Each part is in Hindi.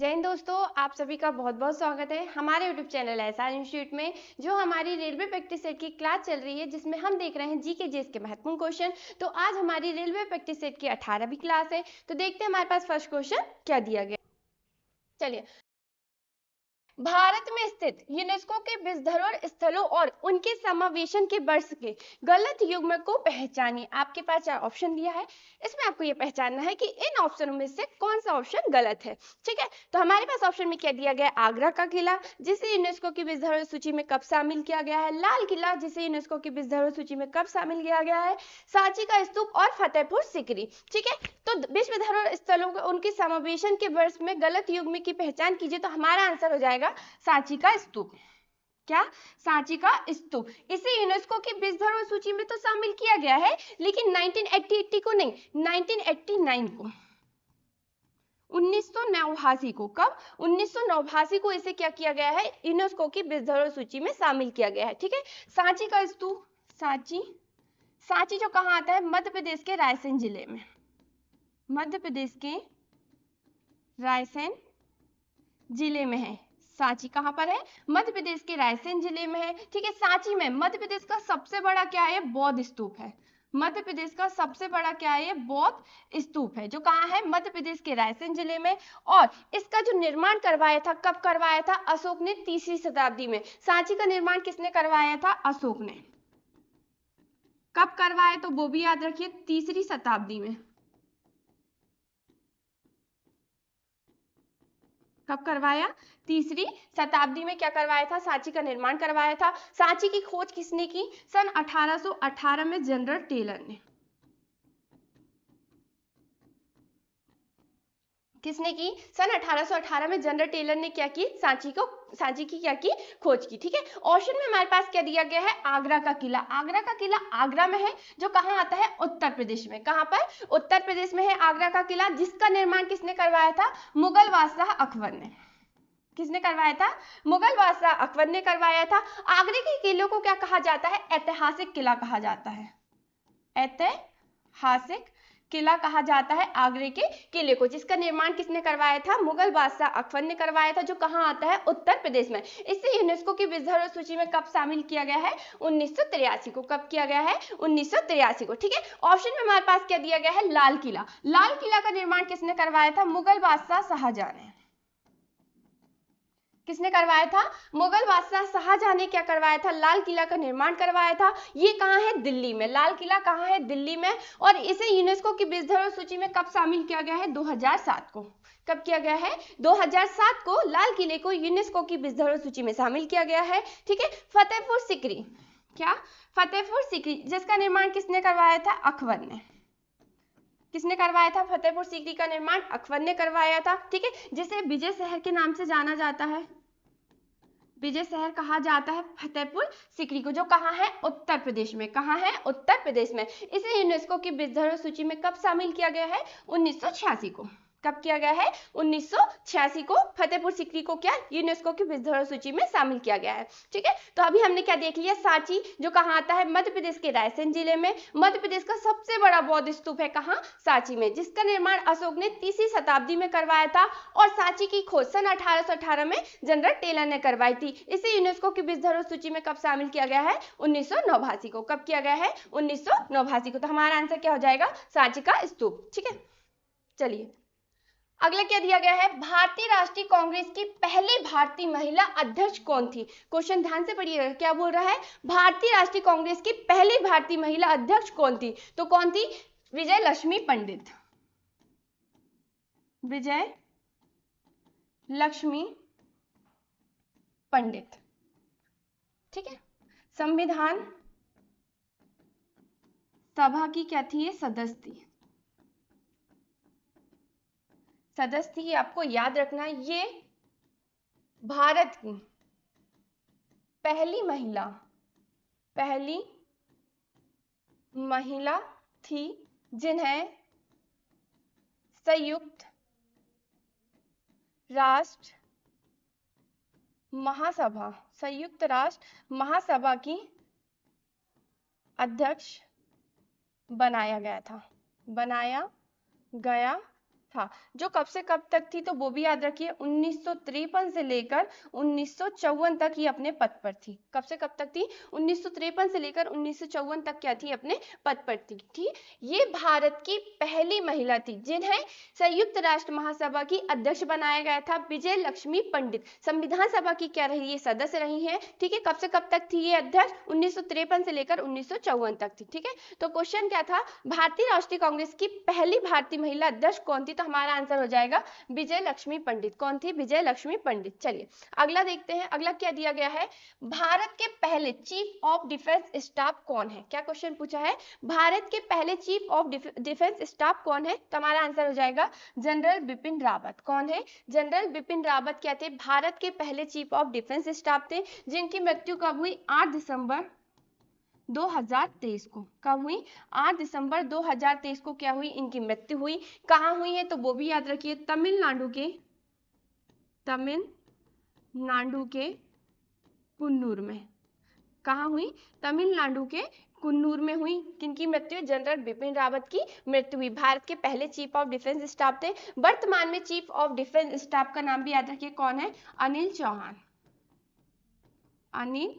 जय हिंद दोस्तों, आप सभी का बहुत बहुत स्वागत है हमारे यूट्यूब चैनल एसआर इंस्टीट्यूट में। जो हमारी रेलवे प्रैक्टिस सेट की क्लास चल रही है जिसमें हम देख रहे हैं जीके जीएस के महत्वपूर्ण क्वेश्चन। तो आज हमारी रेलवे प्रैक्टिस सेट की 18वीं क्लास है। तो देखते हैं हमारे पास फर्स्ट क्वेश्चन क्या दिया गया। चलिए, भारत में स्थित यूनेस्को के विश्व धरोहर स्थलों और उनके समावेशन के वर्ष के गलत युग्म को पहचानिए। आपके पास 4 ऑप्शन दिया है, इसमें आपको ये पहचानना है कि इन ऑप्शनों में से कौन सा ऑप्शन गलत है। ठीक है, तो हमारे पास ऑप्शन में क्या दिया गया है? आगरा का किला, जिसे यूनेस्को की विश्व धरोहर सूची में कब शामिल किया गया है? लाल किला, जिसे यूनेस्को की विश्व धरोहर सूची में कब शामिल किया गया है? सांची का स्तूप और फतेहपुर सीकरी। ठीक है, तो विश्व धरोहर स्थलों को उनके समावेशन के वर्ष में गलत युग्म की पहचान कीजिए। तो हमारा आंसर हो जाएगा सांची का स्तूप। क्या? सांची का स्तूप। इसे यूनेस्को की विश्व धरोहर सूची में तो शामिल किया गया है, लेकिन 1980 को नहीं, 1989 को, 1989 को। कब? 1989 को इसे क्या किया गया है? यूनेस्को की विश्व धरोहर सूची में शामिल किया गया है। ठीक है, सांची का स्तूप, सांची जो कहाँ आता है? मध्य प्रदेश के रायसेन जिले में। मध्य प्रदेश के रायसेन जिले में है। सांची कहां पर है? मध्य प्रदेश के रायसेन जिले में है। ठीक है, सांची में मध्य प्रदेश का सबसे बड़ा क्या है? बौद्ध स्तूप है। मध्य प्रदेश का सबसे बड़ा क्या है? बौद्ध स्तूप है, जो कहाँ है? मध्य प्रदेश के रायसेन जिले में। और इसका जो निर्माण करवाया था, कब करवाया था? अशोक ने 3री शताब्दी में। सांची का निर्माण किसने करवाया था? अशोक ने। कब करवाया? तो वो भी याद रखिए, 3री शताब्दी में। कब करवाया? 3री शताब्दी में क्या करवाया था? सांची का निर्माण करवाया था। सांची की खोज किसने की? सन 1818 में जनरल टेलर ने। किसने की? सन 1818 में जनरल टेलर ने क्या की? सांची की क्या की? खोज की। ठीक है, ऑप्शन में हमारे पास क्या दिया गया है? आगरा का किला। आगरा का किला आगरा में है, जो कहाँ आता है? उत्तर प्रदेश में। कहाँ पर? उत्तर प्रदेश में है आगरा का किला, जिसका निर्माण किसने करवाया था? मुगल बादशाह अकबर ने। किसने करवाया था? मुगल बादशाह अकबर ने करवाया था। आगरे के किले को क्या कहा जाता है? ऐतिहासिक किला कहा जाता है। ऐतिहासिक किला कहा जाता है आगरे के किले को, जिसका निर्माण किसने करवाया था? मुगल बादशाह अकबर ने करवाया था, जो कहाँ आता है? उत्तर प्रदेश में। इसे यूनेस्को की विश्व धरोहर सूची में कब शामिल किया गया है? 1983 को। कब किया गया है? 1983 को। ठीक है, ऑप्शन में हमारे पास क्या दिया गया है? लाल किला। लाल किला का निर्माण किसने करवाया था? मुगल बादशाह शाहजहां ने। किसने करवाया था? मुगल बादशाह शाहजहां ने क्या करवाया था? लाल किला का निर्माण करवाया था। ये कहाँ है? दिल्ली में। लाल किला कहाँ है? दिल्ली में। और इसे यूनेस्को की विश्व धरोहर सूची में कब शामिल किया गया है? 2007 को। कब किया गया है? 2007 को लाल किले को यूनेस्को की विश्व धरोहर सूची में शामिल किया गया है। ठीक है, फतेहपुर सीकरी। क्या? फतेहपुर सीकरी, जिसका निर्माण किसने करवाया था? अकबर ने। किसने करवाया था? फतेहपुर सीकरी का निर्माण अकबर ने करवाया था। ठीक है, जिसे विजय शहर के नाम से जाना जाता है। विजय शहर कहा जाता है फतेहपुर सीकरी को, जो कहाँ है? उत्तर प्रदेश में। कहाँ है? उत्तर प्रदेश में। इसे यूनेस्को की विश्व धरोहर सूची में कब शामिल किया गया है? 1986 को। कब किया गया है? 1986 को फतेहपुर सीकरी को क्या? यूनेस्को की विश्व धरोहर सूची में शामिल किया गया है। ठीक है, तो अभी हमने क्या देख लिया? सांची, जो कहाँ आता है? मध्य प्रदेश के रायसेन जिले में। मध्य प्रदेश का सबसे बड़ा बौद्ध स्तूप है कहाँ? सांची में, जिसका निर्माण अशोक ने 3री शताब्दी में करवाया था। और सांची की खोज सन 1818 में जनरल टेलर ने करवाई थी। इसे यूनेस्को की विश्व धरोहर सूची में कब शामिल किया गया है? 1989 को। कब किया गया है? 1989 को। तो हमारा आंसर क्या हो जाएगा? सांची का स्तूप। ठीक है, चलिए अगला क्या दिया गया है? भारतीय राष्ट्रीय कांग्रेस की पहली भारतीय महिला अध्यक्ष कौन थी? क्वेश्चन ध्यान से पढ़िएगा, क्या बोल रहा है? भारतीय राष्ट्रीय कांग्रेस की पहली भारतीय महिला अध्यक्ष कौन थी? तो कौन थी? विजय लक्ष्मी पंडित। विजय लक्ष्मी पंडित। ठीक है, संविधान सभा की क्या थी? ये सदस्य थी। सदस्य थी, आपको याद रखना है। ये भारत की पहली महिला थी जिन्हें संयुक्त राष्ट्र महासभा की अध्यक्ष बनाया गया था, जो कब से कब तक थी तो वो भी याद रखिए 1953 से लेकर 1954 तक ये अपने पद पर थी। कब से कब तक थी? 1953 से लेकर 1954 तक क्या थी? अपने पद पर थी। ये भारत की पहली महिला थी जिन्हें संयुक्त राष्ट्र महासभा की अध्यक्ष बनाया गया था। विजय लक्ष्मी पंडित संविधान सभा की क्या रही है? सदस्य रही है। ठीक है, कब से कब तक थी ये अध्यक्ष? 1953 से लेकर 1954 तक थी। ठीक है, तो क्वेश्चन क्या था? भारतीय राष्ट्रीय कांग्रेस की पहली भारतीय महिला अध्यक्ष कौन थी? तो हमारा आंसर हो जाएगा विजय लक्ष्मी पंडित। कौन थी? विजय लक्ष्मी पंडित। चलिए अगला देखते हैं। अगला क्या दिया गया है? भारत के पहले चीफ ऑफ डिफेंस स्टाफ कौन है? क्या क्वेश्चन पूछा है? भारत के पहले चीफ ऑफ डिफेंस स्टाफ कौन है? तो हमारा आंसर हो जाएगा जनरल बिपिन रावत। कौन है? जनरल बिपिन रावत क्या थे? भारत के पहले चीफ ऑफ डिफेंस स्टाफ थे, जिनकी मृत्यु कब हुई? 8 दिसंबर 2023 को। कब हुई? 8 दिसंबर 2023 को क्या हुई? इनकी मृत्यु हुई। कहाँ हुई है? तो वो भी याद रखिए, तमिलनाडु के कुन्नूर में। कहाँ हुई? तमिलनाडु के कुन्नूर में हुई। किनकी मृत्यु? जनरल बिपिन रावत की मृत्यु हुई। भारत के पहले चीफ ऑफ डिफेंस स्टाफ थे। वर्तमान में चीफ ऑफ डिफेंस स्टाफ का नाम भी याद रखिए, कौन है? अनिल चौहान। अनिल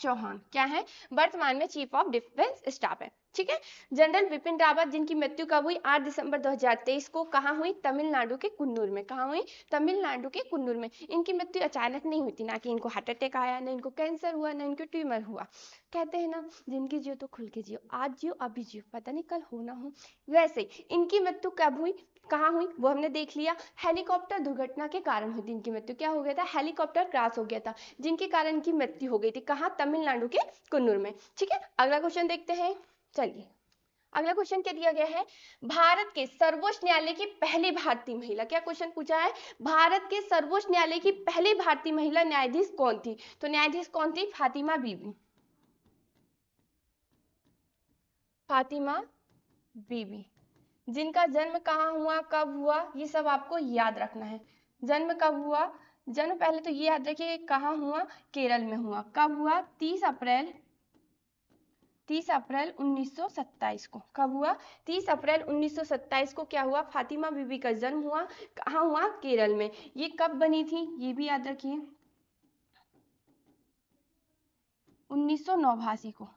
चौहान क्या है? वर्तमान में चीफ ऑफ डिफेंस स्टाफ है। ठीक है, जनरल बिपिन रावत जिनकी मृत्यु कब हुई? 8 दिसंबर 2023 को। कहाँ हुई? तमिलनाडु के कुन्नूर में। कहाँ हुई? तमिलनाडु के कुन्नूर में। इनकी मृत्यु अचानक नहीं हुई थी, ना कि इनको हार्ट अटैक आया, ना इनको कैंसर हुआ, ना इनको ट्यूमर हुआ। कहते हैं ना, जिंदगी जियो तो खुल के जियो, आज जियो अभी जियो, पता नहीं कल हो ना हो। वैसे इनकी मृत्यु कब हुई, कहाँ हुई, वो हमने देख लिया। हेलीकॉप्टर दुर्घटना के कारण हुई थी इनकी मृत्यु। क्या हो गया था? हेलीकॉप्टर क्रैश हो गया था, जिनके कारण इनकी मृत्यु हो गई थी। कहाँ? तमिलनाडु के कुन्नूर में। ठीक है, अगला क्वेश्चन देखते हैं। चलिए अगला क्वेश्चन क्या दिया गया है? भारत के सर्वोच्च न्यायालय की पहली भारतीय महिला। क्या क्वेश्चन पूछा है? भारत के सर्वोच्च न्यायालय की पहली भारतीय महिला न्यायाधीश कौन थी? तो न्यायाधीश कौन थी? फातिमा बीबी। फातिमा बीबी, जिनका जन्म कहाँ हुआ, कब हुआ, ये सब आपको याद रखना है। जन्म कब हुआ? जन्म पहले तो ये याद रखिए कहाँ हुआ? केरल में हुआ। कब हुआ? 30 अप्रैल 1927 को। कब हुआ? 30 अप्रैल 1927 को क्या हुआ? फातिमा बीबी का जन्म हुआ। कहाँ हुआ? केरल में। ये कब बनी थी? ये भी याद रखिए 1989 को।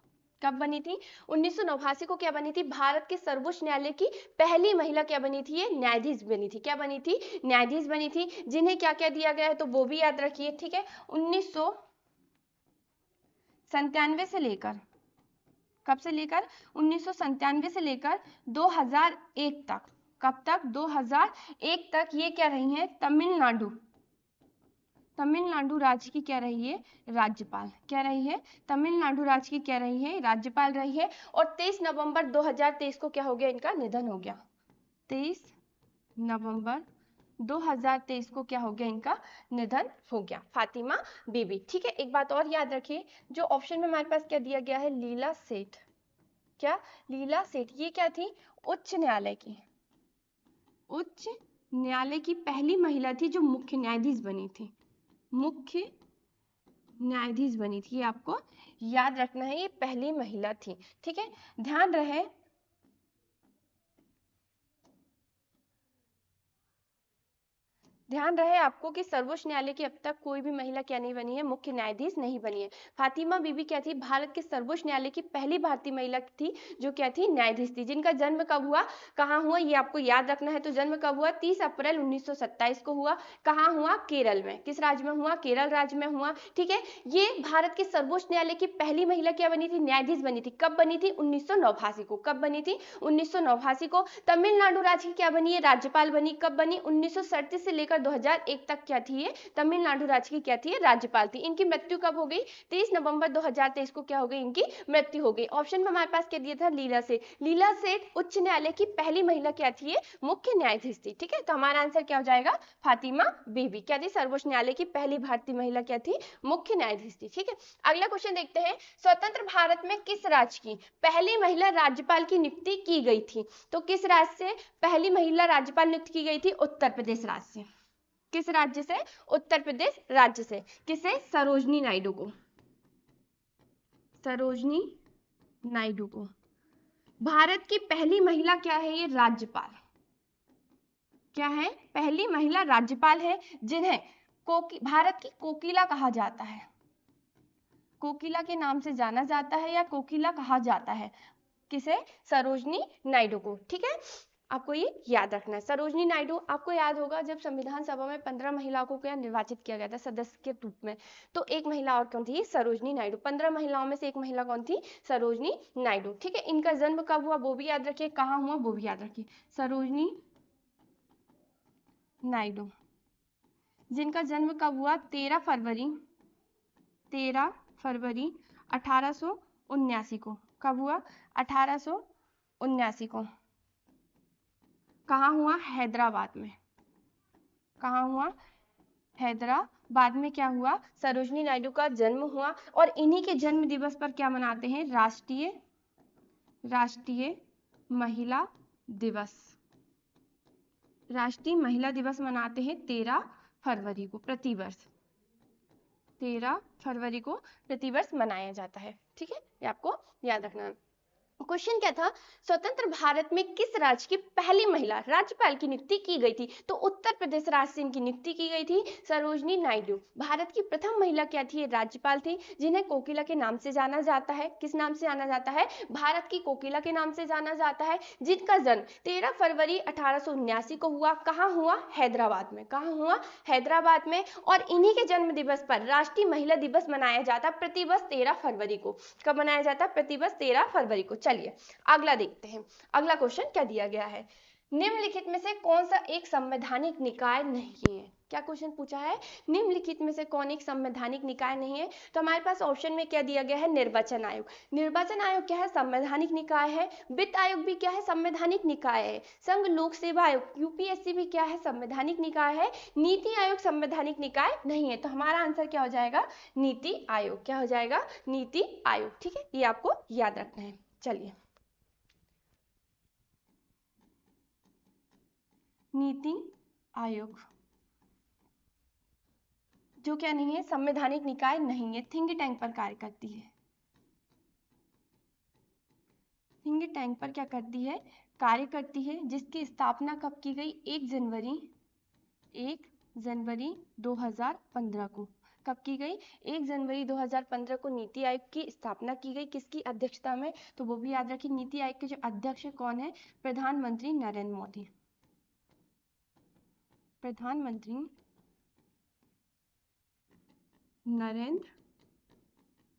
कब बनी थी? 1989 को क्या बनी थी? भारत के सर्वोच्च न्यायालय की पहली महिला क्या बनी थी? ये न्यायाधीश बनी थी। क्या बनी थी? न्यायाधीश बनी थी। जिन्हें क्या क्या दिया गया है तो वो भी याद रखिए। ठीक है, 1997 से लेकर, कब से लेकर? 1997 से लेकर 2001 तक। कब तक? 2001 तक ये क्या रही हैं? तमिलनाडु राज्य की क्या रही है? राज्यपाल। क्या रही है? तमिलनाडु राज्य की क्या रही है? राज्यपाल रही है। और 23 नवंबर 2023 को क्या हो गया? इनका निधन हो गया। 23 नवंबर 2023 को क्या हो गया? इनका निधन हो गया, फातिमा बीबी। ठीक है, एक बात और याद रखिए, जो ऑप्शन में हमारे पास क्या दिया गया है? लीला सेठ। क्या? लीला सेठ, ये क्या थी? उच्च न्यायालय की पहली महिला थी जो मुख्य न्यायाधीश बनी थी। मुख्य न्यायाधीश बनी थी, ये आपको याद रखना है, ये पहली महिला थी। ठीक है, ध्यान रहे आपको कि सर्वोच्च न्यायालय की अब तक कोई भी महिला क्या नहीं बनी है? मुख्य न्यायाधीश नहीं बनी है। फातिमा बीबी क्या थी? भारत के सर्वोच्च न्यायालय की पहली भारतीय महिला थी जो क्या थी? न्यायाधीश थी। जिनका जन्म कब हुआ, कहाँ हुआ, ये आपको याद रखना है। तो जन्म कब हुआ? 30 अप्रैल 1927 को हुआ। कहाँ हुआ? केरल में। किस राज्य में हुआ? केरल राज्य में हुआ। ठीक है, ये भारत के सर्वोच्च न्यायालय की पहली महिला क्या बनी थी? न्यायाधीश बनी थी। कब बनी थी? 1989 को। कब बनी थी? 1989 को। तमिलनाडु राज्य की क्या बनी है? राज्यपाल बनी। कब बनी? 1937 से लेकर 2001 तक क्या थी? ये तमिलनाडु राज्य की क्या थी? राज्यपाल थी। इनकी मृत्यु कब हो गई? 23 नवंबर 2023 को क्या हो गई? इनकी मृत्यु हो गई। ऑप्शन में हमारे पास क्या दिया था? लीला सेठ। लीला सेठ उच्च न्यायालय की पहली महिला क्या थी? ये मुख्य न्यायाधीश थी। ठीक है, तो हमारा आंसर क्या हो जाएगा? फातिमा बीबी क्या थी? सर्वोच्च न्यायालय की पहली भारतीय महिला क्या थी? मुख्य न्यायाधीश थी। ठीक है, अगला क्वेश्चन देखते हैं। स्वतंत्र भारत में किस राज्य की पहली महिला राज्यपाल की नियुक्ति की गई थी? तो किस राज्य से पहली महिला राज्यपाल नियुक्त की गई थी? उत्तर प्रदेश राज्य से। किस राज्य से? उत्तर प्रदेश राज्य से। किसे? सरोजनी नायडू को। सरोजनी नायडू को। भारत की पहली महिला क्या है? ये राज्यपाल। क्या है, पहली महिला राज्यपाल है जिन्हें भारत की कोकिला कहा जाता है, कोकिला के नाम से जाना जाता है या कोकिला कहा जाता है, किसे, सरोजनी नायडू को। ठीक है, आपको ये याद रखना है। सरोजनी नायडू, आपको याद होगा जब संविधान सभा में 15 महिलाओं को क्या निर्वाचित किया गया था सदस्य के रूप में, तो एक महिला और कौन थी, सरोजनी नायडू। 15 महिलाओं में से एक महिला कौन थी, सरोजनी नायडू। ठीक है, इनका जन्म कब हुआ वो भी याद रखिए, कहाँ हुआ वो भी याद रखिए। सरोजनी नायडू जिनका जन्म कब हुआ, 13 फरवरी 1879 को। कब हुआ, 1879 को। कहाँ हुआ, हैदराबाद में। कहाँ हुआ, हैदराबाद में। क्या हुआ, सरोजनी नायडू का जन्म हुआ और इन्हीं के जन्म दिवस पर क्या मनाते हैं, राष्ट्रीय महिला दिवस। राष्ट्रीय महिला दिवस मनाते हैं 13 फरवरी को प्रतिवर्ष। 13 फरवरी को प्रतिवर्ष मनाया जाता है। ठीक है, ये आपको याद रखना है। क्वेश्चन क्या था, स्वतंत्र भारत में किस राज्य की पहली महिला राज्यपाल की नियुक्ति की गई थी, तो उत्तर प्रदेश राज्य से इनकी नियुक्ति की गई थी, सरोजनी नायडू। भारत की प्रथम महिला क्या थी, राज्यपाल थी, जिन्हें कोकिला के नाम से जाना जाता है। किस नाम से जाना जाता है, भारत की कोकिला के नाम से जाना जाता है, जिनका जन्म 13 फरवरी 1879 को हुआ। कहाँ हुआ, हैदराबाद में। कहाँ हुआ, हैदराबाद में। और इन्हीं के जन्म दिवस पर राष्ट्रीय महिला दिवस मनाया जाता प्रतिवर्ष 13 फरवरी को। कब मनाया जाता, प्रतिवर्ष 13 फरवरी को। चलिए अगला देखते हैं। अगला क्वेश्चन क्या दिया गया है, निम्नलिखित में से कौन सा एक संवैधानिक निकाय नहीं है। क्या क्वेश्चन पूछा है, निम्नलिखित में से कौन एक संवैधानिक निकाय नहीं है, तो हमारे पास ऑप्शन में क्या दिया गया है, निर्वाचन आयोग। निर्वाचन आयोग क्या है, संवैधानिक निकाय है। वित्त आयोग भी क्या है, संवैधानिक निकाय है। संघ लोक सेवा आयोग यूपीएससी भी क्या है, संवैधानिक निकाय है। नीति आयोग संवैधानिक निकाय नहीं है, तो हमारा आंसर क्या हो जाएगा, नीति आयोग। क्या हो जाएगा, नीति आयोग। ठीक है, ये आपको याद रखना है। चलिए, नीति आयोग जो क्या नहीं है, संवैधानिक निकाय नहीं है, थिंक टैंक पर कार्य करती है। थिंक टैंक पर क्या करती है, कार्य करती है, जिसकी स्थापना कब की गई, 1 जनवरी 2015 को। कब की गई, 1 जनवरी 2015 को नीति आयोग की स्थापना की गई। किसकी अध्यक्षता में, तो वो भी याद रखिए, नीति आयोग के जो अध्यक्ष कौन है, प्रधानमंत्री नरेंद्र मोदी। प्रधानमंत्री नरेंद्र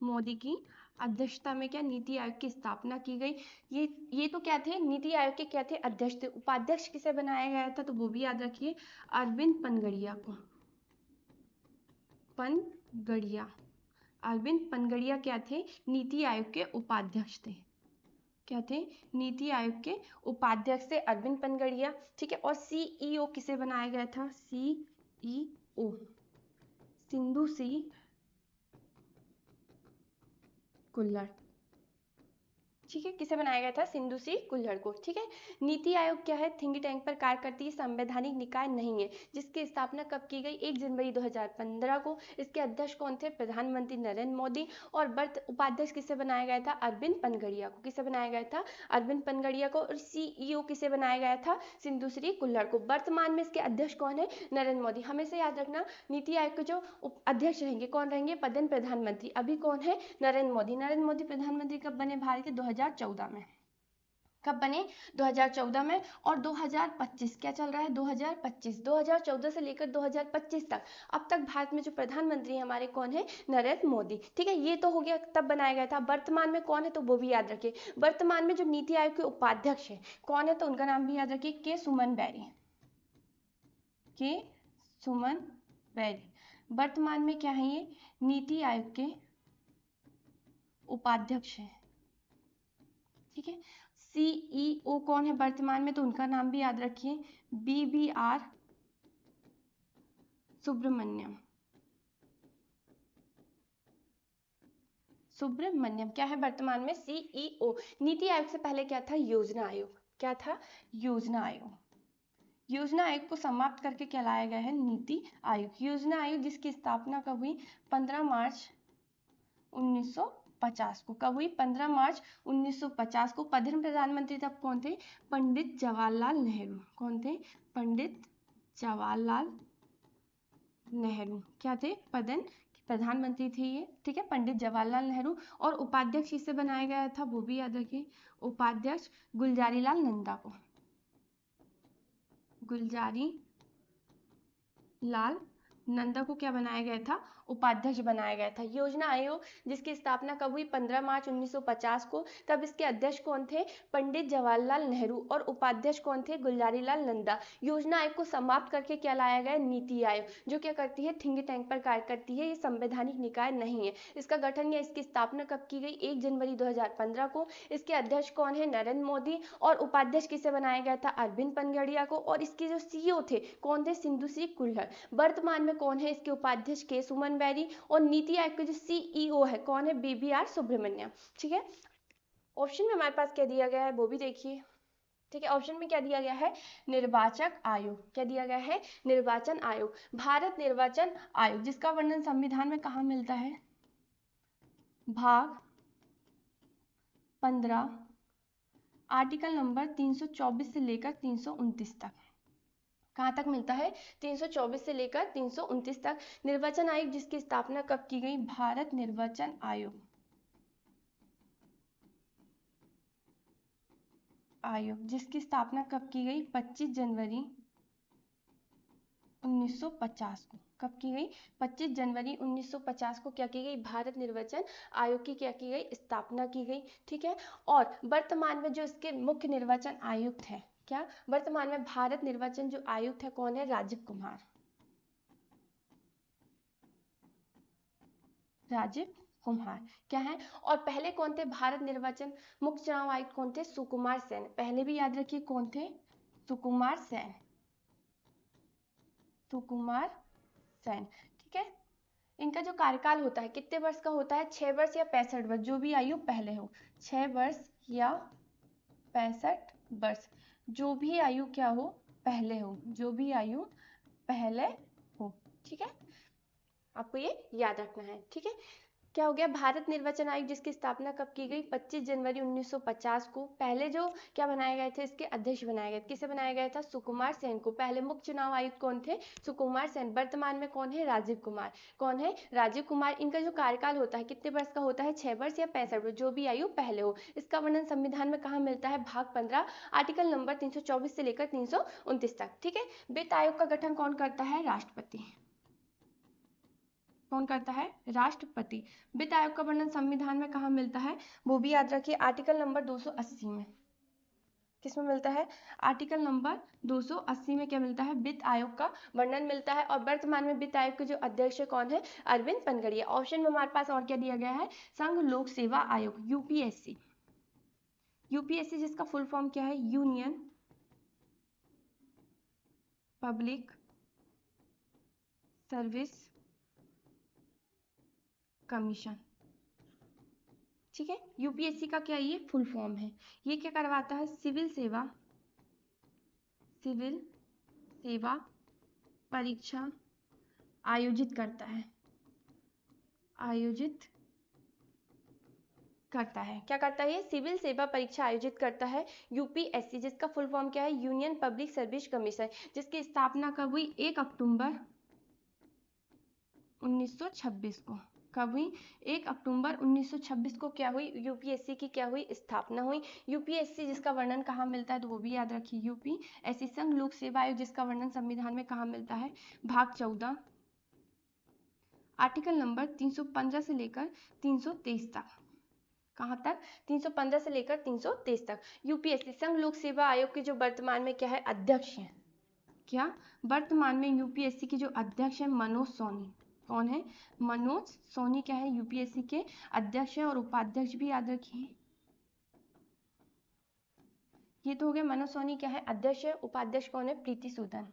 मोदी की अध्यक्षता में क्या, नीति आयोग की स्थापना की गई। ये तो क्या थे, नीति आयोग के क्या थे, अध्यक्ष थे। उपाध्यक्ष किसे बनाया गया था, तो वो भी याद रखिए, अरविंद पनगड़िया को। अरविंद पनगड़िया क्या थे, नीति आयोग के उपाध्यक्ष थे। क्या थे, नीति आयोग के उपाध्यक्ष थे अरविंद पनगड़िया। ठीक है, और सीईओ किसे बनाया गया था, सीईओ सिंधु सी कुल्हड़। ठीक है, किसे बनाया गया था, सिंधु सी कुल्हड़ को। ठीक है, नीति आयोग क्या है, थिंक टैंक पर कार्य करती है, संवैधानिक निकाय नहीं है, जिसकी स्थापना कब की गई, 1 जनवरी 2015 को। इसके अध्यक्ष कौन थे, प्रधानमंत्री नरेंद्र मोदी। और उपाध्यक्ष किसे बनाया गया था, अरविंद पनगड़िया को। किसे बनाया गया था, अरविंद पनगड़िया को। और सीईओ किसे बनाया गया था, सिंधु श्री कुल्हड़ को। वर्तमान में इसके अध्यक्ष कौन है, नरेंद्र मोदी। हमेशा याद रखना, नीति आयोग के जो अध्यक्ष रहेंगे कौन रहेंगे, पदेन प्रधानमंत्री। अभी कौन है, नरेंद्र मोदी। नरेंद्र मोदी प्रधानमंत्री कब बने भारत के, 2014 में। कब बने, 2014 में। और 2025 क्या चल रहा है, 2014 से लेकर 2025 तक, अब तक भारत में जो प्रधानमंत्री है हमारे कौन है, नरेंद्र मोदी। ठीक है, ये तो हो गया तब बनाया गया था। वर्तमान में कौन है, तो वो भी याद रखिए। वर्तमान में जो नीति आयोग के उपाध्यक्ष है कौन है, तो उनका नाम भी याद रखिए, के सुमन बैरी। वर्तमान में क्या है, ये नीति आयोग के उपाध्यक्ष है। ठीक है, सीईओ कौन है वर्तमान में, तो उनका नाम भी याद रखिए, BBR सुब्रमण्यम क्या है वर्तमान में, सीईओ। नीति आयोग से पहले क्या था, योजना आयोग। क्या था, योजना आयोग। योजना आयोग को समाप्त करके क्या लाया गया है, नीति आयोग। योजना आयोग जिसकी स्थापना कब हुई, 15 मार्च 1950 को। कब हुई? 15 मार्च 1950 को। प्रधानमंत्री तब कौन थे? पंडित जवाहरलाल नेहरू। कौन थे? पंडित जवाहरलाल नेहरू। क्या थे? प्रधानमंत्री थे ये, ठीक है, पंडित जवाहरलाल नेहरू। और उपाध्यक्ष किसे बनाया गया था वो भी याद रखिए, उपाध्यक्ष गुलजारी लाल नंदा को। गुलजारी लाल नंदा को क्या बनाया गया था? उपाध्यक्ष बनाया गया था। योजना आयोग जिसकी स्थापना कब हुई? 15 मार्च 1950 को। तब इसके अध्यक्ष कौन थे? पंडित जवाहरलाल नेहरू। और उपाध्यक्ष कौन थे? गुलजारी लाल नंदा। योजना आयोग को समाप्त करके क्या लाया गया? नीति आयोग, जो क्या करती है? थिंक टैंक पर कार्य करती है। ये संवैधानिक निकाय नहीं है। इसका गठन या इसकी स्थापना कब की गई? 1 जनवरी 2015 को। इसके अध्यक्ष कौन है? नरेंद्र मोदी। और उपाध्यक्ष किसे बनाया गया था? अरविंद पनगड़िया को। और इसके जो सीईओ थे कौन थे? सिंधु श्री कुल्हड़। वर्तमान में कौन है इसके उपाध्यक्ष? के सुमन बैरी। और नीति आयोग के जो सीईओ है कौन है? BBR सुब्रमण्यम। ठीक है, ऑप्शन में हमारे पास क्या दिया गया है वो भी देखिए। ठीक है, ऑप्शन में क्या दिया गया है? निर्वाचक आयोग। क्या दिया गया है? निर्वाचन आयोग। भारत निर्वाचन आयोग जिसका वर्णन संविधान में कहाँ मिलता है? भाग 15 आर्टिकल नंबर 324 से लेकर 329 तक। कहाँ तक मिलता है? 324 से लेकर 329 तक। निर्वाचन आयोग जिसकी स्थापना कब की गई? भारत निर्वाचन आयोग जिसकी स्थापना कब की गई? 25 जनवरी 1950 को। कब की गई? 25 जनवरी 1950 को क्या की गई? भारत निर्वाचन आयोग की क्या की गई? स्थापना की गई। ठीक है, और वर्तमान में जो इसके मुख्य निर्वाचन आयुक्त है, क्या वर्तमान में भारत निर्वाचन जो आयुक्त है कौन है? राजीव कुमार। राजीव कुमार क्या है? और पहले कौन थे भारत निर्वाचन मुख्य चुनाव आयुक्त? कौन थे? सुकुमार सेन। पहले भी याद रखिए कौन थे? सुकुमार सेन। सुकुमार सेन। ठीक है, इनका जो कार्यकाल होता है कितने वर्ष का होता है? 6 वर्ष या 65 वर्ष, जो भी आयु पहले हो। 6 वर्ष या 65 वर्ष, जो भी आयु क्या हो? पहले हो। जो भी आयु पहले हो। ठीक है, आपको ये याद रखना है। ठीक है, क्या हो गया? भारत निर्वाचन आयोग जिसकी स्थापना कब की गई? 25 जनवरी 1950 को। पहले जो क्या बनाए गए थे? इसके अध्यक्ष बनाए गए। किसे बनाया गया था? सुकुमार सेन को। पहले मुख्य चुनाव आयुक्त कौन थे? सुकुमार सेन। वर्तमान में कौन है? राजीव कुमार। कौन है? राजीव कुमार। इनका जो कार्यकाल होता है कितने वर्ष का होता है? 6 वर्ष या 65 वर्ष, जो भी आयु पहले हो। इसका वर्णन संविधान में कहाँ मिलता है? भाग 15 आर्टिकल नंबर 324 से लेकर 329 तक। ठीक है, वित्त आयोग का गठन कौन करता है? राष्ट्रपति। कौन करता है? राष्ट्रपति। वित्त आयोग का वर्णन संविधान में कहाँ मिलता है वो भी याद रखिए, आर्टिकल नंबर 280 में। किसमें मिलता है? आर्टिकल नंबर 280 में क्या मिलता है? वित्त आयोग का वर्णन मिलता है। और वर्तमान में वित्त आयोग के जो अध्यक्ष है कौन है? अरविंद पनगड़िया। ऑप्शन में हमारे पास और क्या दिया गया है? संघ लोक सेवा आयोग, यूपीएससी। यूपीएससी जिसका फुल फॉर्म क्या है? Union public service commission. ठीक है, यूपीएससी का क्या ये फुल फॉर्म है? ये क्या करवाता है? सिविल सेवा परीक्षा आयोजित करता है। क्या करता है? ये सिविल सेवा परीक्षा आयोजित करता है यूपीएससी, जिसका फुल फॉर्म क्या है? यूनियन पब्लिक सर्विस कमीशन, जिसकी स्थापना कब हुई? 1 अक्टूबर 1926 को। कब हुई? 1 अक्टूबर 1926 को क्या हुई? यूपीएससी की क्या हुई? स्थापना हुई। यूपीएससी जिसका वर्णन कहाँ मिलता है तो वो भी याद रखिए, यूपीएससी संघ लोक सेवा आयोग जिसका वर्णन संविधान में कहाँ मिलता है? भाग 14 आर्टिकल नंबर 315 से लेकर 323 तक। कहाँ तक? 315 से लेकर 323 तक। यूपीएससी संघ लोक सेवा आयोग के जो वर्तमान में क्या है? अध्यक्ष हैं। क्या वर्तमान में यूपीएससी के जो अध्यक्ष हैं? मनोज सोनी। कौन है? मनोज सोनी क्या है? यूपीएससी के अध्यक्ष हैं। और उपाध्यक्ष भी याद रखिए, ये तो हो गया मनोज सोनी क्या है? अध्यक्ष है। उपाध्यक्ष कौन है? प्रीति सूदन।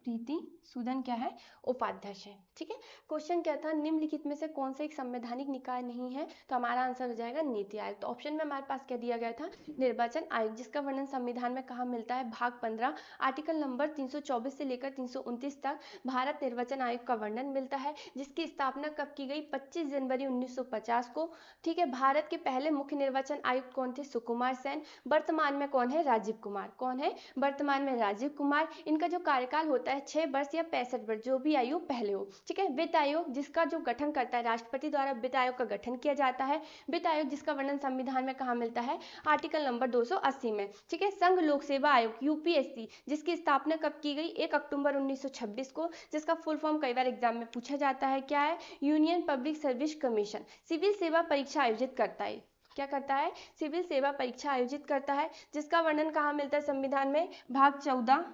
प्रीति सूदन क्या है, उपाध्यक्ष है। ठीक है, क्वेश्चन क्या था, निम्नलिखित में से कौन सा एक संवैधानिक निकाय नहीं है, तो हमारा आंसर हो जाएगा नीति आयोग। तो ऑप्शन में हमारे पास क्या दिया गया था, निर्वाचन आयोग, जिसका वर्णन संविधान में कहाँ मिलता है, भाग 15 आर्टिकल नंबर 324 से लेकर 329 तक भारत निर्वाचन आयोग का वर्णन मिलता है, जिसकी स्थापना कब की गई, 25 जनवरी 1950 को। ठीक है, भारत के पहले मुख्य निर्वाचन आयुक्त कौन थे, सुकुमार सेन। वर्तमान में कौन है, राजीव कुमार। कौन है वर्तमान में, राजीव कुमार। इनका जो कार्यकाल होता है 6 वर्ष या 65 वर्ष, जो भी आयु पहले हो। ठीक है, वित्त आयोग जिसका जो गठन करता है, राष्ट्रपति द्वारा वित्त आयोग का गठन किया जाता है। वित्त आयोग जिसका वर्णन संविधान में कहाँ मिलता है, आर्टिकल नंबर 280 में। ठीक है, संघ लोक सेवा आयोग यूपीएससी, जिसकी स्थापना कब की गई, 1 अक्टूबर 1926 को, जिसका फुल फॉर्म कई बार एग्जाम में पूछा जाता है, क्या है, union public service commission. Civil सेवा परीक्षा आयोजित करता है, क्या करता है, सिविल सेवा परीक्षा आयोजित करता है, जिसका वर्णन कहाँ मिलता है संविधान में, भाग 14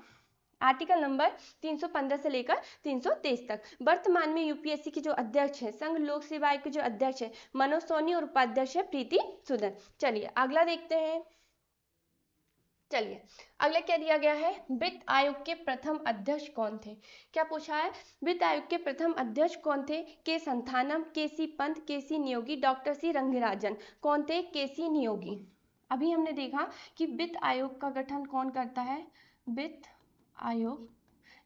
आर्टिकल नंबर 315 से लेकर 323 तक। वर्तमान में यूपीएससी के जो अध्यक्ष है, संघ लोक सेवा आयोग के जो अध्यक्ष है मनोज सोनी, और उपाध्यक्ष है प्रीति सूदन। चलिए अगला देखते हैं। चलिए अगला क्या दिया गया है, वित्त आयोग के प्रथम अध्यक्ष कौन थे। क्या पूछा है, वित्त आयोग के प्रथम अध्यक्ष कौन थे, के संथानम, केसी पंत, केसी नियोगी, डॉक्टर सी रंगराजन। कौन थे, केसी नियोगी। अभी हमने देखा कि वित्त आयोग का गठन कौन करता है, वित्त आयोग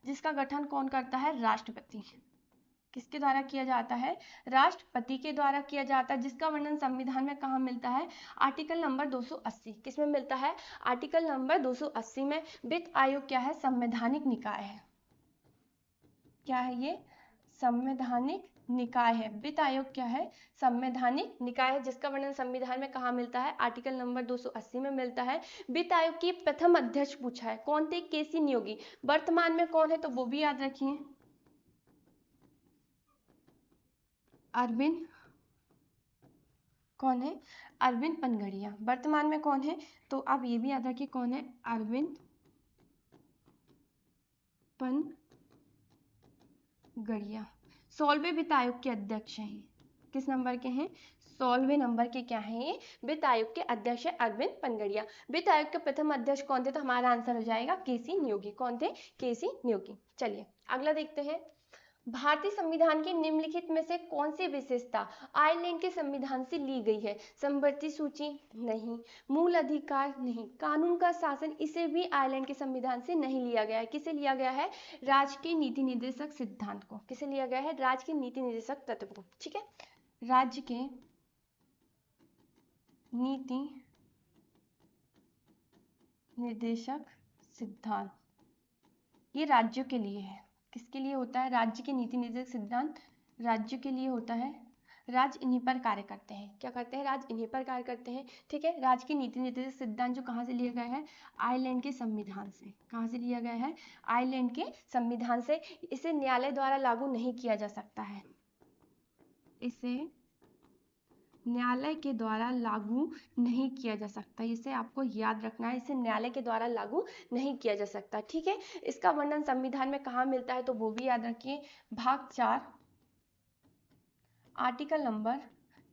जिसका गठन कौन करता है, राष्ट्रपति। किसके द्वारा किया जाता है, राष्ट्रपति के द्वारा किया जाता है, जिसका वर्णन संविधान में कहाँ मिलता है, आर्टिकल नंबर 280। किसमें मिलता है, आर्टिकल नंबर 280 में। वित्त आयोग क्या है, संवैधानिक निकाय है। क्या है ये, संवैधानिक निकाय है। वित्त आयोग क्या है, संवैधानिक निकाय है, जिसका वर्णन संविधान में कहाँ मिलता है, आर्टिकल नंबर 280 में मिलता है। वित्त आयोग की प्रथम अध्यक्ष पूछा है, कौन थे, केसी नियोगी। वर्तमान में कौन है, तो वो भी याद रखिए, अरविंद, कौन है, अरविंद पनगड़िया। वर्तमान में कौन है, तो आप ये भी याद रखिए कौन है, अरविंद पनगड़िया। 16वें वित्त आयोग के अध्यक्ष हैं, किस नंबर के हैं, 16वें नंबर के क्या हैं ये, वित्त आयोग के अध्यक्ष है अरविंद पनगड़िया। वित्त आयोग के प्रथम अध्यक्ष कौन थे, तो हमारा आंसर हो जाएगा केसी नियोगी। कौन थे, केसी नियोगी। चलिए अगला देखते हैं, भारतीय संविधान की निम्नलिखित में से कौन सी विशेषता आयरलैंड के संविधान से ली गई है, समवर्ती सूची नहीं, मूल अधिकार नहीं, कानून का शासन, इसे भी आयरलैंड के संविधान से नहीं लिया गया है। किसे लिया गया है, राज्य के नीति निर्देशक सिद्धांत को। किसे लिया गया है, राज्य के नीति निर्देशक तत्व को। ठीक है, राज्य के नीति निर्देशक सिद्धांत, ये राज्यों के लिए है। किसके लिए होता है, राज्य के नीति निर्देशक सिद्धांत राज्य के लिए होता है। राज्य इन्हीं पर कार्य करते हैं। क्या करते हैं, राज्य इन्हीं पर कार्य करते हैं। ठीक है, राज्य के नीति निर्देशक सिद्धांत जो कहाँ से लिया गया है, आयरलैंड के संविधान से। कहाँ से लिया गया है, आयरलैंड के संविधान से। इसे न्यायालय द्वारा लागू नहीं किया जा सकता है, इसे न्यायालय के द्वारा लागू नहीं किया जा सकता, इसे आपको याद रखना है, इसे न्यायालय के द्वारा लागू नहीं किया जा सकता। ठीक है, इसका वर्णन संविधान में कहाँ मिलता है, तो वो भी याद रखिए, भाग 4 आर्टिकल नंबर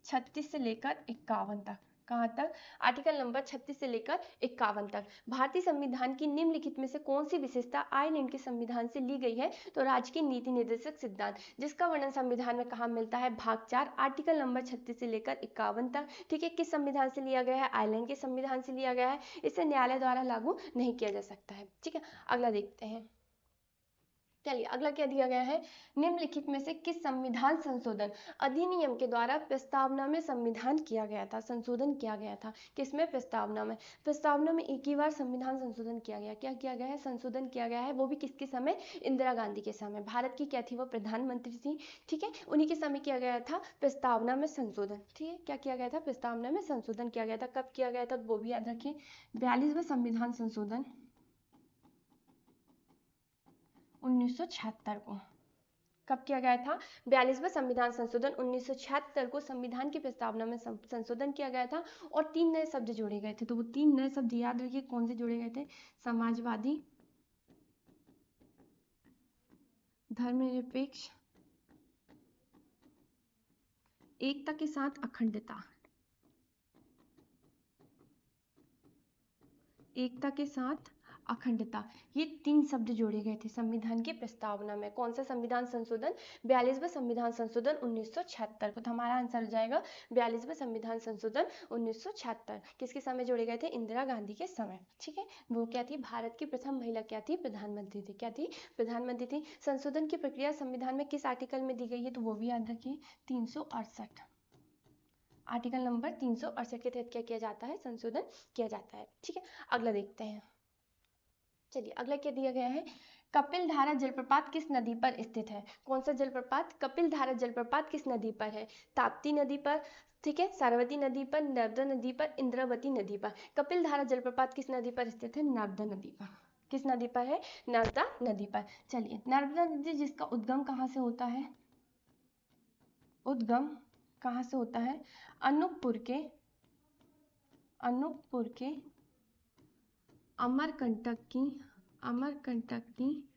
36 से लेकर 51 तक। कहाँ तक, आर्टिकल नंबर 36 से लेकर 51 तक। भारतीय संविधान की निम्नलिखित में से कौन सी विशेषता आयरलैंड के संविधान से ली गई है, तो राज्य के नीति निर्देशक सिद्धांत, जिसका वर्णन संविधान में कहाँ मिलता है, भाग 4 आर्टिकल नंबर 36 से लेकर 51 तक। ठीक है, किस संविधान से लिया गया है, आयरलैंड के संविधान से लिया गया है, इसे न्यायालय द्वारा लागू नहीं किया जा सकता है। ठीक है, अगला देखते हैं। चलिए अगला क्या दिया गया है, निम्नलिखित में से किस संविधान संशोधन अधिनियम के द्वारा प्रस्तावना में संविधान किया गया था, संशोधन किया गया था। किसमें, प्रस्तावना में। प्रस्तावना में एक ही बार संविधान संशोधन किया गया। क्या किया गया है, संशोधन किया गया है, वो भी किसके समय, इंदिरा गांधी के समय। भारत की क्या थी, वो प्रधानमंत्री थी। ठीक है, उन्हीं के समय किया गया था प्रस्तावना में संशोधन। ठीक है, क्या किया गया था, प्रस्तावना में संशोधन किया गया था। कब किया गया था, वो भी याद रखिए, 42वें संविधान संशोधन 1976 को। कब किया गया था, 42वें संविधान संशोधन 1976 को संविधान की प्रस्तावना में संशोधन किया गया था, और 3 नए शब्द जोड़े गए थे। तो वो 3 नए शब्द याद रखिए कौन से जोड़े गए थे, समाजवादी, धर्मनिरपेक्ष, एकता के साथ अखंडता, एकता के साथ अखंडता, ये 3 शब्द जोड़े गए थे संविधान की प्रस्तावना में। कौन सा संविधान संशोधन? 42वां संविधान संशोधन 1976। तो हमारा आंसर हो जाएगा 42वां संविधान संशोधन 1976। किसके समय जोड़े गए थे? इंदिरा गांधी के समय। ठीक है, वो क्या थी? भारत की प्रथम महिला क्या थी? प्रधानमंत्री थी। क्या थी? प्रधानमंत्री थी। संशोधन की प्रक्रिया संविधान में किस आर्टिकल में दी गई है? तो वो भी याद रखिए, 368। आर्टिकल नंबर 368 के तहत क्या किया जाता है? संशोधन किया जाता है। ठीक है, अगला देखते हैं। चलिए, अगला क्या दिया गया है? कपिल धारा जलप्रपात किस नदी पर स्थित है? कौन सा जलप्रपात? कपिल धारा जलप्रपात किस नदी पर है? ताप्ती नदी पर, ठीक है, सरस्वती नदी पर, नर्मदा नदी पर, इंद्रावती नदी पर। कपिल धारा जलप्रपात किस नदी पर स्थित है? नर्मदा नदी पर। किस नदी पर है? नर्मदा नदी पर। चलिए, नर्मदा नदी जिसका उद्गम कहाँ से होता है? उद्गम कहाँ से होता है? अनूपपुर के अमरकंटक की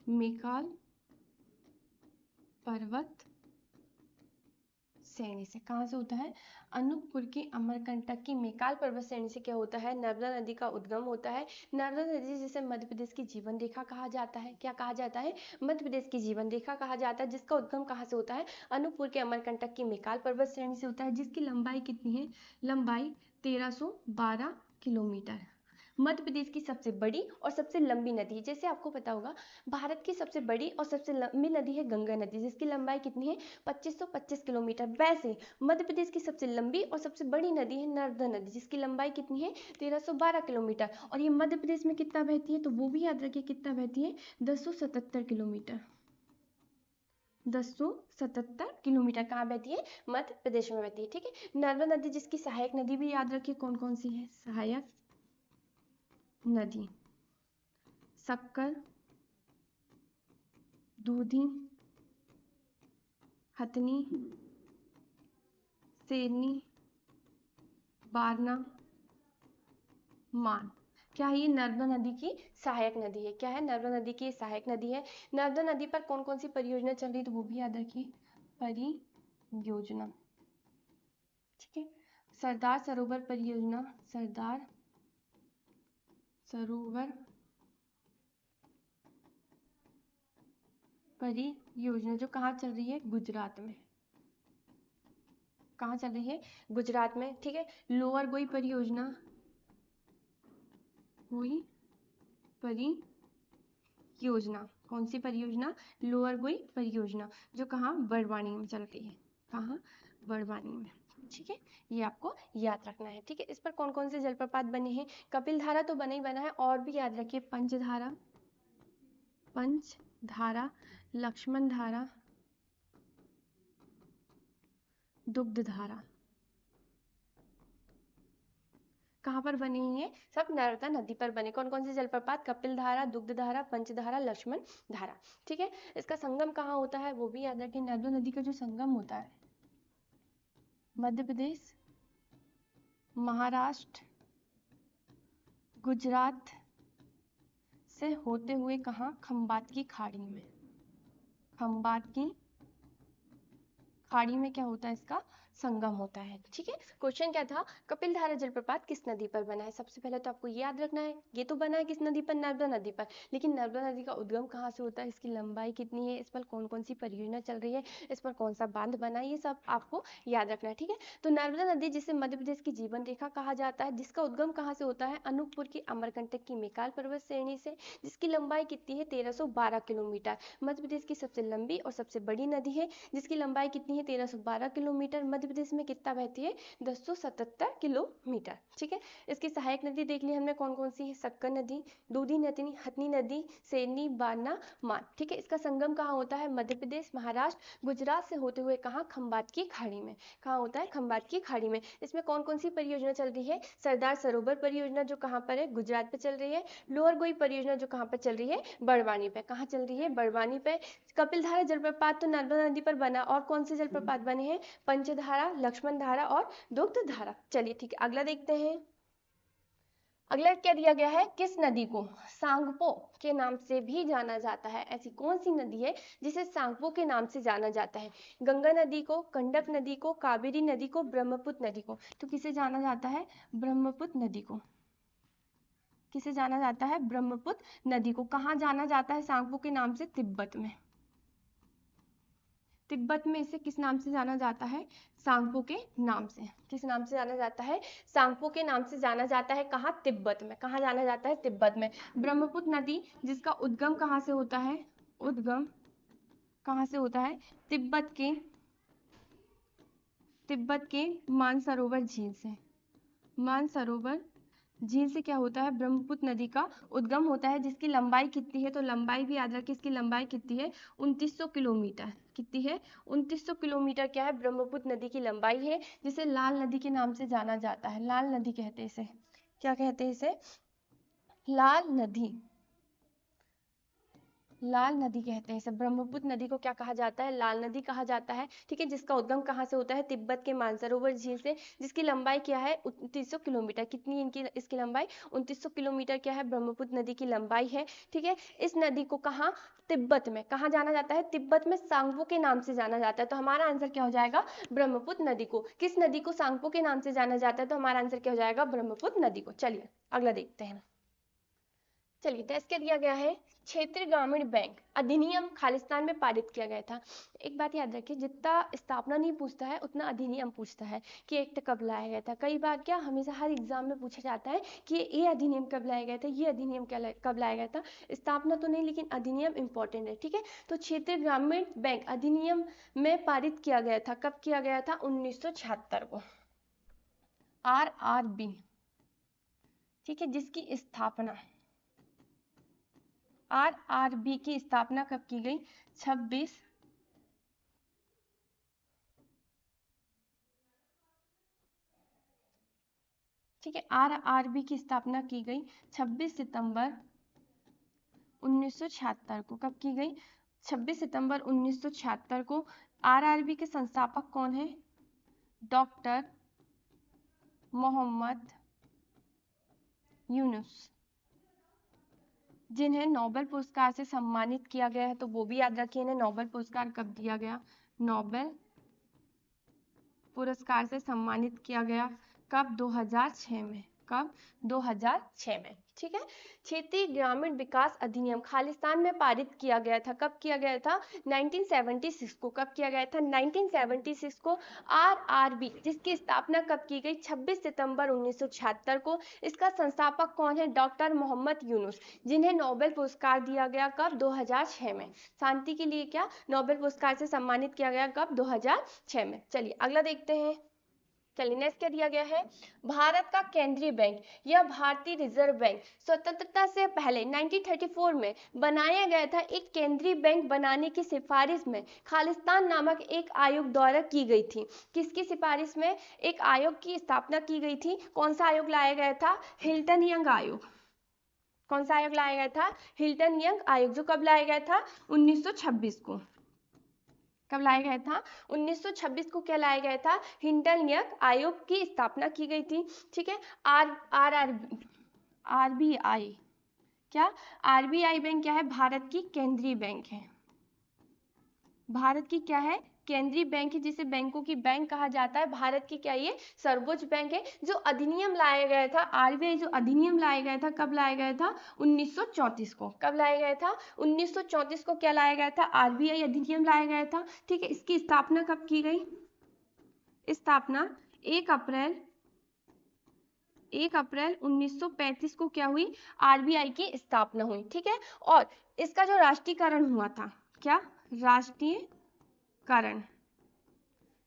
मेकाल पर्वत श्रेणी से। कहाँ से होता है? अनूपपुर की अमरकंटक की मेकाल पर्वत श्रेणी से क्या होता है? नर्मदा नदी का उद्गम होता है। नर्मदा नदी जिसे मध्य प्रदेश की जीवन रेखा कहा जाता है। क्या कहा जाता है? मध्य प्रदेश की जीवन रेखा कहा जाता है, जिसका उद्गम कहाँ से होता है? अनूपपुर के अमरकंटक की मेकाल पर्वत श्रेणी से होता है, जिसकी लंबाई कितनी है? लंबाई 1312 किलोमीटर। मध्य प्रदेश की सबसे बड़ी और सबसे लंबी नदी, जैसे आपको पता होगा, भारत की सबसे बड़ी और सबसे लंबी नदी है गंगा नदी, जिसकी लंबाई कितनी है? 2525 किलोमीटर। वैसे मध्य प्रदेश की सबसे लंबी और सबसे बड़ी नदी है नर्मदा नदी, जिसकी लंबाई कितनी है? 1312 किलोमीटर। और ये मध्य प्रदेश में कितना बहती है? तो वो भी याद रखिए, कितना बहती है? 1077 किलोमीटर। 1077 किलोमीटर कहाँ बहती है? मध्य प्रदेश में बहती है। ठीक है, नर्मदा नदी जिसकी सहायक नदी भी याद रखिए, कौन कौन सी है? सहायक नदी सक्कर, दूधी, हथनी, सेरनी, बारना, मान। क्या है? ये नर्मदा नदी की सहायक नदी है। क्या है? नर्मदा नदी की सहायक नदी है। नर्मदा नदी पर कौन कौन सी परियोजना चल रही है? तो वो भी याद रखिए, परियोजना। ठीक है, सरदार सरोवर परियोजना, सरदार सरोवर परियोजना, जो कहाँ चल रही है? गुजरात में। कहाँ चल रही है? गुजरात में। ठीक है, लोअर गोई परियोजना, गोई परियोजना। कौन सी परियोजना? लोअर गोई परियोजना, जो कहाँ? बड़वानी में चल रही है। कहाँ? बड़वानी में। ठीक है, ये आपको याद रखना है। ठीक है, इस पर कौन कौन से जलप्रपात बने हैं? कपिल धारा तो बना ही बना है, और भी याद रखिए, पंचधारा, लक्ष्मण धारा, दुग्ध धारा। कहाँ पर बने हैं ये? सब नर्मदा नदी पर बने। कौन कौन से जलप्रपात? कपिल धारा, दुग्ध धारा, पंचधारा, लक्ष्मण धारा। ठीक है, इसका संगम कहाँ होता है? वो भी याद रखिए, नर्मदा नदी का जो संगम होता है, मध्य प्रदेश, महाराष्ट्र, गुजरात से होते हुए कहाँ? खंबात की खाड़ी में। खंबात की खाड़ी में क्या होता है? इसका संगम होता है। ठीक है, क्वेश्चन क्या था? कपिल धारा जलप्रपात किस नदी पर बना है? सबसे पहले तो आपको याद रखना है, ये तो बना है किस नदी पर? नर्मदा नदी पर। लेकिन नर्मदा नदी का उद्गम कहाँ से होता है? इसकी लंबाई कितनी है? इस पर कौन कौन सी परियोजना चल रही है? इस पर कौन सा बांध बना है? ये सब आपको याद रखना है। ठीक है, तो नर्मदा नदी जिसे मध्य प्रदेश की जीवन रेखा कहा जाता है, जिसका उद्गम कहाँ से होता है? अनूपपुर की अमरकंटक की मेकाल पर्वत श्रेणी से, जिसकी लंबाई कितनी है? 1312 किलोमीटर। मध्य प्रदेश की सबसे लंबी और सबसे बड़ी नदी है, जिसकी लंबाई कितनी है? 1312 किलोमीटर। मध्य प्रदेश में कितना बहती है? 1077 किलोमीटर। ठीक है, इसकी सहायक नदी देख ली हमने, कौन कौन सी है? सक्कर नदी, दूधी नदी, हथनी नदी, सेरनी, बारना, मान। ठीक है, इसका संगम कहाँ होता है? मध्य प्रदेश, महाराष्ट्र, गुजरात से होते हुए कहाँ? खंबात की खाड़ी में। कहाँ होता है? खंबात की खाड़ी में। इसमें कौन कौन सी परियोजना चल रही है? सरदार सरोवर परियोजना, जो कहाँ पर है? गुजरात पे चल रही है। लोअर गोई परियोजना, जो कहाँ पर चल रही है? बड़वानी पे। कहाँ चल रही है? बड़वानी पे। कपिल धारा जलप्रपात तो नर्मदा नदी पर बना, और कौन से जलप्रपात बने हैं? पंचधारा, लक्ष्मण धारा और दुग्ध धारा। चलिए ठीक है, अगला देखते हैं। अगला क्या दिया गया है? किस नदी को सांगपो के नाम से भी जाना जाता है? ऐसी कौन सी नदी है जिसे सांगपो के नाम से जाना जाता है? गंगा नदी को, गंडक नदी को, कावेरी नदी को, ब्रह्मपुत्र नदी को? तो किसे जाना जाता है? ब्रह्मपुत्र नदी को। किसे जाना जाता है? ब्रह्मपुत्र नदी को। कहाँ जाना जाता है सांगपो के नाम से? तिब्बत में। तिब्बत में इसे किस नाम से जाना जाता है? सांगपो के नाम से। किस नाम से जाना जाता है? सांगपो के नाम से जाना जाता है। कहाँ? तिब्बत में। कहाँ जाना जाता है? तिब्बत में। ब्रह्मपुत्र नदी जिसका उद्गम कहाँ से होता है? उद्गम कहाँ से होता है? तिब्बत के मानसरोवर झील से। मानसरोवर झील से क्या होता है? ब्रह्मपुत्र नदी का उद्गम होता है, जिसकी लंबाई कितनी है? तो लंबाई भी याद रखिए, इसकी लंबाई कितनी है? 2900 किलोमीटर। कितनी है? 2900 किलोमीटर क्या है? ब्रह्मपुत्र नदी की लंबाई है, जिसे लाल नदी के नाम से जाना जाता है। लाल नदी कहते हैं इसे। क्या कहते हैं इसे? लाल नदी। लाल नदी कहते हैं इसे। ब्रह्मपुत्र नदी को क्या कहा जाता है? लाल नदी कहा जाता है। ठीक है, जिसका उद्गम कहाँ से होता है? तिब्बत के मानसरोवर झील से, जिसकी लंबाई क्या है? 2900 किलोमीटर। कितनी इनकी इसकी लंबाई? 2900 किलोमीटर क्या है? ब्रह्मपुत्र नदी की लंबाई है। ठीक है, इस नदी को कहाँ? तिब्बत में। कहाँ जाना जाता है? तिब्बत में सांगपो के नाम से जाना जाता है। तो हमारा आंसर क्या हो जाएगा? ब्रह्मपुत्र नदी को। किस नदी को सांगपो के नाम से जाना जाता है? तो हमारा आंसर क्या हो जाएगा? ब्रह्मपुत्र नदी को। चलिए अगला देखते हैं। चलिए टेस्ट क्या दिया गया है? क्षेत्रीय ग्रामीण बैंक अधिनियम खालिस्तान में पारित किया गया था। एक बात याद रखिए, जितना स्थापना नहीं पूछता है उतना अधिनियम पूछता है कि एक्ट कब लाया गया था। कई बार क्या हमेशा हर एग्जाम में पूछा जाता है कि ये अधिनियम कब लाया गया था, ये अधिनियम कब लाया गया था। स्थापना तो नहीं, लेकिन अधिनियम इंपॉर्टेंट है। ठीक है, तो क्षेत्रीय ग्रामीण बैंक अधिनियम में पारित किया गया था। कब किया गया था? 1976 को। RRB, ठीक है, जिसकी स्थापना RRB की स्थापना कब की गई? 26 ठीक है, RRB की स्थापना की गई 26 सितंबर 1976 को। कब की गई? 26 सितंबर 1976 को। RRB के संस्थापक कौन है? डॉक्टर मोहम्मद यूनुस, जिन्हें नोबेल पुरस्कार से सम्मानित किया गया है। तो वो भी याद रखिए, इन्हें नोबेल पुरस्कार कब दिया गया? नोबेल पुरस्कार से सम्मानित किया गया। कब? 2006 में। कब? 2006 में। ठीक है, क्षेत्रीय ग्रामीण विकास अधिनियम खालिस्तान में पारित किया गया था। कब किया गया था? 1976 को। कब किया गया था? 1976 को। RRB जिसकी स्थापना कब की गई? 26 सितंबर 1976 को। इसका संस्थापक कौन है? डॉक्टर मोहम्मद यूनुस, जिन्हें नोबेल पुरस्कार दिया गया। कब? 2006 में। शांति के लिए क्या नोबेल पुरस्कार से सम्मानित किया गया? कब? 2006 में। चलिए अगला देखते हैं। चलिए नेक्स्ट क्या दिया गया है? भारत का केंद्रीय बैंक या भारतीय रिजर्व बैंक स्वतंत्रता से पहले 1934 में बनाया गया था। एक केंद्रीय बैंक बनाने की सिफारिश में खालिस्तान नामक एक आयोग द्वारा की गई थी। किसकी सिफारिश में एक आयोग की स्थापना की गई थी? कौन सा आयोग लाया गया था? हिल्टन यंग आयोग। कौन सा आयोग लाया गया था? हिल्टन यंग आयोग, जो कब लाया गया था? 1926 को। कब लाया गया था? 1926 को। क्या लाया गया था? हिल्टन यंग आयोग की स्थापना की गई थी। ठीक है, RBI क्या? RBI बैंक क्या है? भारत की केंद्रीय बैंक है। भारत की क्या है? केंद्रीय बैंक है, जिसे बैंकों की बैंक कहा जाता है। भारत की क्या ये सर्वोच्च बैंक है। जो अधिनियम लाया गया था RBI, जो अधिनियम लाया गया था, कब लाया गया था? 1934 को। कब लाया गया था? 1934 को। क्या लाया गया था? RBI अधिनियम लाया गया था। ठीक है, इसकी स्थापना कब की गई? स्थापना 1 अप्रैल 1935 को क्या हुई? RBI की स्थापना हुई। ठीक है, और इसका जो राष्ट्रीयकरण हुआ था, क्या राष्ट्रीयकरण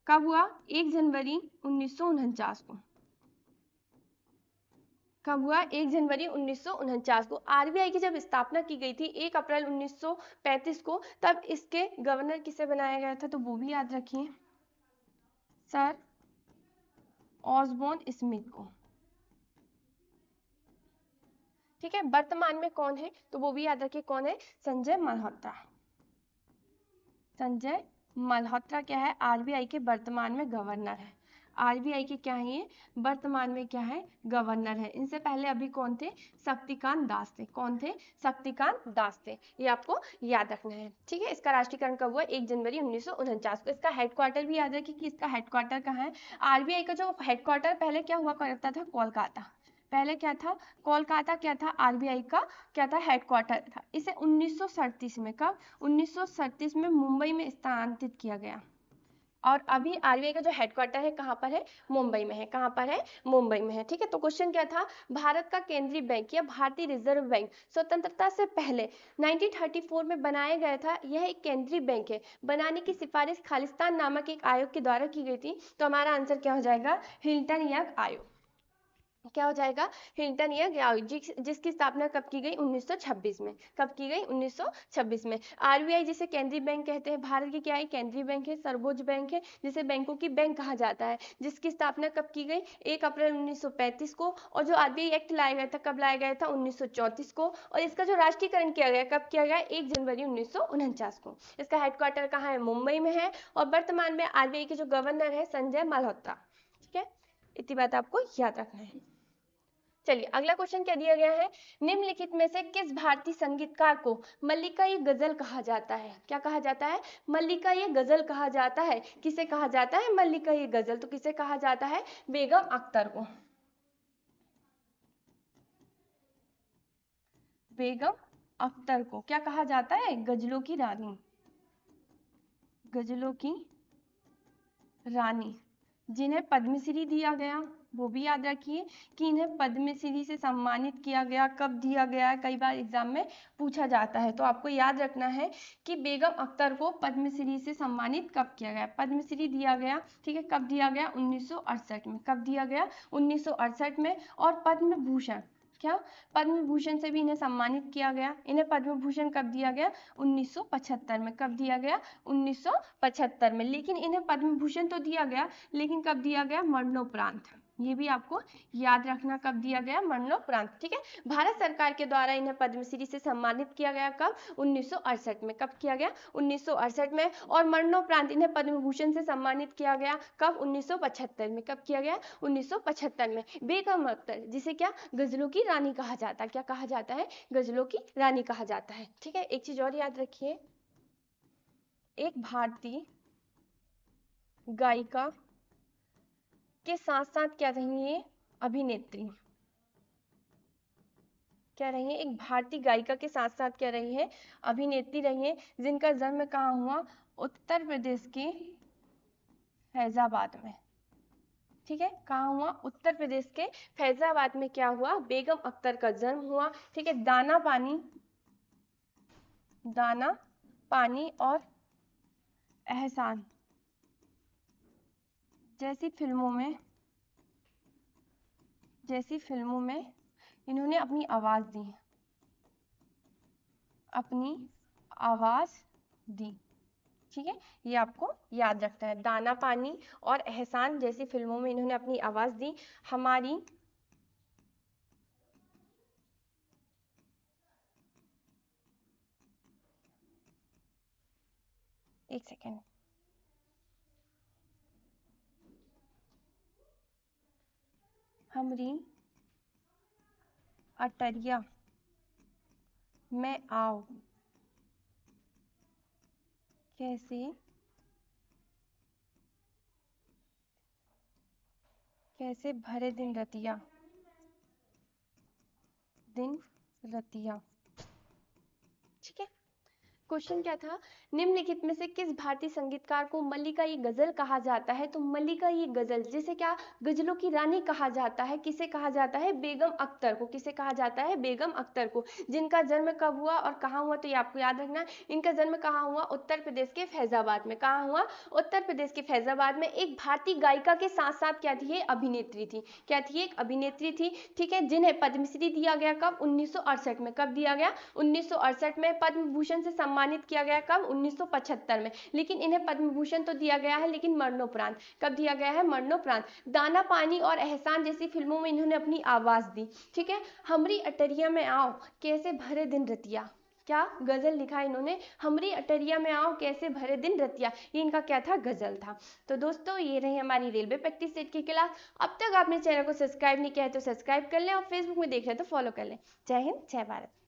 कब हुआ? 1 जनवरी 1949 को। कब हुआ? 1 जनवरी 1949 को। RBI की जब स्थापना की गई थी 1 अप्रैल 1935 को, तब इसके गवर्नर किसे बनाया गया था? तो वो भी याद रखिए, सर ऑसबोर्न स्मिथ को। ठीक है, वर्तमान में कौन है? तो वो भी याद रखिए, कौन है? संजय मल्होत्रा। संजय मल्होत्रा क्या है? RBI के वर्तमान में गवर्नर है। RBI के क्या है? ये वर्तमान में क्या है? गवर्नर है। इनसे पहले अभी कौन थे? शक्तिकांत दास थे। कौन थे? शक्तिकांत दास थे। ये आपको याद रखना है। ठीक है, इसका राष्ट्रीयकरण कब हुआ? 1 जनवरी 1949 को। इसका हेडक्वार्टर भी याद रखिए कि इसका हेडक्वार्टर कहाँ है। RBI का जो हेडक्वार्टर पहले क्या हुआ करता था? कोलकाता। पहले क्या था, कोलकाता क्या था, आरबीआई का क्या था, हेडक्वार्टर था। इसे 1937 में, कब, 1937 में मुंबई में स्थानांतरित किया गया। और अभी आरबीआई का जो हेडक्वार्टर है कहाँ पर है, मुंबई में है। कहाँ पर है, मुंबई में है। ठीक है, तो क्वेश्चन क्या था, भारत का केंद्रीय बैंक या भारतीय रिजर्व बैंक स्वतंत्रता से पहले 1934 में बनाया गया था। यह एक केंद्रीय बैंक है। बनाने की सिफारिश खालिस्तान नामक एक आयोग के द्वारा की गई थी। तो हमारा आंसर क्या हो जाएगा, हिल्टन यंग आयोग। क्या हो जाएगा, हिल्टन यंग आयोग, जिसकी स्थापना कब की गई, 1926 में। कब की गई, 1926 में। आरबीआई जिसे केंद्रीय बैंक कहते हैं, भारत की क्या है, केंद्रीय बैंक है, सर्वोच्च बैंक है, जिसे बैंकों की बैंक कहा जाता है, जिसकी स्थापना कब की गई, 1 अप्रैल 1935 को। और जो आरबीआई एक्ट लाया गया था, कब लाया गया था, 1934 को। और इसका जो राष्ट्रीयकरण किया गया, कब किया गया, 1 जनवरी 1949 को। इसका हेडक्वार्टर कहाँ है, मुंबई में है। और वर्तमान में आरबीआई के जो गवर्नर है, संजय मल्होत्रा। ठीक है, इतनी बात आपको याद रखना है। चलिए अगला क्वेश्चन क्या दिया गया है, निम्नलिखित में से किस भारतीय संगीतकार को मल्लिका ये गजल कहा जाता है। क्या कहा जाता है, मल्लिका ये गजल कहा जाता है। किसे कहा जाता है, मल्लिका ये गजल, तो किसे कहा जाता है, बेगम अख्तर को। बेगम अख्तर को क्या कहा जाता है, गजलों की रानी, गजलों की रानी, जिन्हें पद्मश्री दिया गया। वो भी याद रखिए कि इन्हें पद्मश्री से सम्मानित किया गया, कब दिया गया है, कई बार एग्जाम में पूछा जाता है। तो आपको याद रखना है कि बेगम अख्तर को पद्मश्री से सम्मानित कब किया गया, पद्मश्री दिया गया। ठीक है, कब दिया गया, 1968 में। कब दिया गया, 1968 में। और पद्म भूषण, क्या, पद्म भूषण से भी इन्हें सम्मानित किया गया। इन्हें पद्म भूषण कब दिया गया, 1975 में। कब दिया गया, 1975 में। लेकिन इन्हें पद्म भूषण तो दिया गया, लेकिन कब दिया गया, मरणोपरांत। ये भी आपको याद रखना, कब दिया गया, मरणोपरांत। ठीक है, भारत सरकार के द्वारा इन्हें पद्मश्री से सम्मानित किया गया, कब, 1968 में। कब किया गया, 1968 में। और मरणोपरांत इन्हें पद्म भूषण से सम्मानित किया गया, कब, 1975 में। कब किया गया, 1975 में। बेगम अख्तर, जिसे क्या, गजलों की रानी कहा जाता है। क्या कहा जाता है, गजलों की रानी कहा जाता है। ठीक है, एक चीज और याद रखिए, एक भारतीय गायिका के साथ साथ क्या रही है, अभिनेत्री। क्या रही है, एक भारतीय गायिका के साथ साथ क्या रही है, अभिनेत्री रही है, जिनका जन्म कहाँ हुआ, उत्तर प्रदेश के फैजाबाद में। ठीक है, कहाँ हुआ, उत्तर प्रदेश के फैजाबाद में क्या हुआ, बेगम अख्तर का जन्म हुआ। ठीक है, दाना पानी, दाना पानी और एहसान जैसी फिल्मों में इन्होंने अपनी आवाज दी, अपनी आवाज दी। ठीक है, ये आपको याद रखना है। दाना पानी और एहसान जैसी फिल्मों में इन्होंने अपनी आवाज दी। हमारी एक सेकेंड, हमरी अटरिया में आओ, कैसे भरे दिन रतिया, ठीक है। क्वेश्चन क्या था, निम्नलिखित में से किस भारतीय संगीतकार को मल्लिका ये गजल कहा जाता है। तो मल्लिका ये गजल, जिसे क्या, गजलों की रानी कहा जाता है, किसे कहा जाता है, बेगम अख्तर को। किसे कहा जाता है, बेगम अख्तर को, जिनका जन्म कब हुआ और कहाँ हुआ, तो ये आपको याद रखना है। इनका जन्म कहाँ हुआ, उत्तर प्रदेश के फैजाबाद में। कहाँ हुआ, उत्तर प्रदेश के फैजाबाद में। एक भारतीय गायिका के साथ साथ क्या थी, ये अभिनेत्री थी। क्या थी, एक अभिनेत्री थी। ठीक है, जिन्हें पद्मश्री दिया गया, कब, 1968 में। कब दिया गया, 1968 में। पद्म भूषण से सम्मानित किया गया, कब, 1975 में। लेकिन इन्हें पद्म भूषण तो दिया गया है, लेकिन मरणोपरांत। कब दिया गया है, मरणोपरांत। दाना पानी और एहसान जैसी फिल्मों में इन्होंने अपनी आवाज दी। ठीक है, हमरी अटरिया में आओ, कैसे भरे दिन रतिया, क्या गजल लिखा इन्होंने, हमरी अटरिया में आओ, कैसे भरे दिन रतिया। ये इनका क्या था, गजल था। तो दोस्तों ये रही हमारी रेलवे प्रैक्टिस सेट की क्लास। अब तक आपने चैनल को सब्सक्राइब नहीं किया है तो सब्सक्राइब कर लें, और फेसबुक में देख रहे हैं तो फॉलो कर लें। जय हिंद, जय भारत।